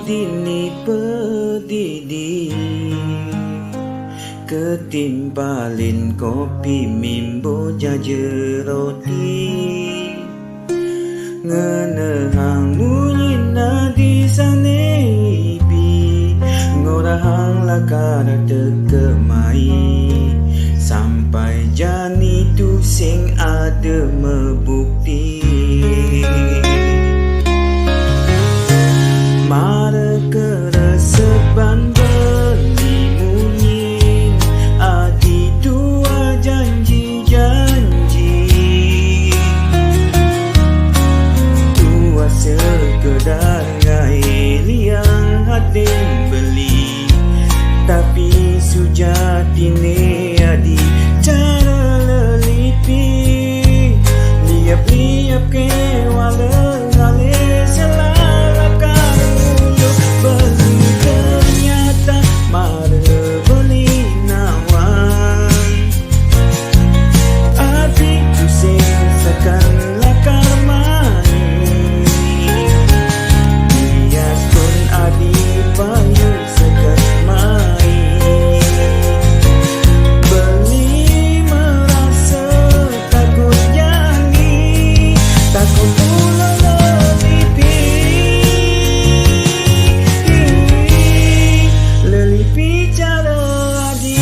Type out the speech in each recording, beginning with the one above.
dini pedidi ketimpalin kopi mimbo jaje roti ngenehang munyina di sane ibi ngorahang lakar tekemai sampai jani tu sing ada membukti mara keresepan beli munyin adi dua janji-janji tua sekedar ngai liang hati beli tapi sujati ne adi cara lelipi liap-liap ke wala ngale selala karulu beli ternyata mara beli nawan adi tu sesakan lakar manis bias pun adi payu sekat main beli merasa takut nyanyi takut pula lelipi cara adi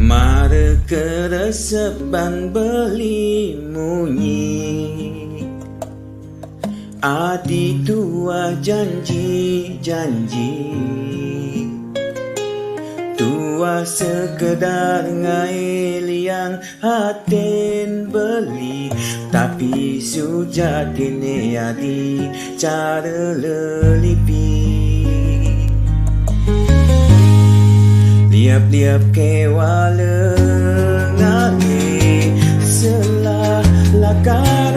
mara keresepan beli munyi adi tua janji-janji tua sekedar ngai liang haten beli tapi sujati ne adi cara lelipi liap-liap ke wala ngale selah lakar